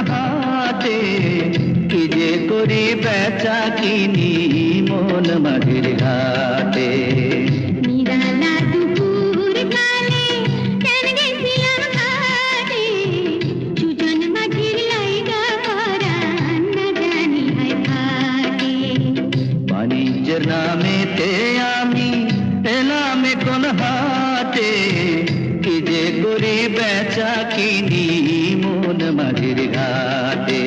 হাটে কি যে করি বেচা কিনি মন মাঝির ঘাটে। নিরালা দুপুর কালে কেন গেছিলাম ঘাটে, সুজন মাঝির লাইগা পরাণ না জানি হায় ঘাটে। বাণিজ্যের নামেতে আমি এলাম কোন হাটে কি যে করি বেচা কিনি মন মাঝির ঘাটে।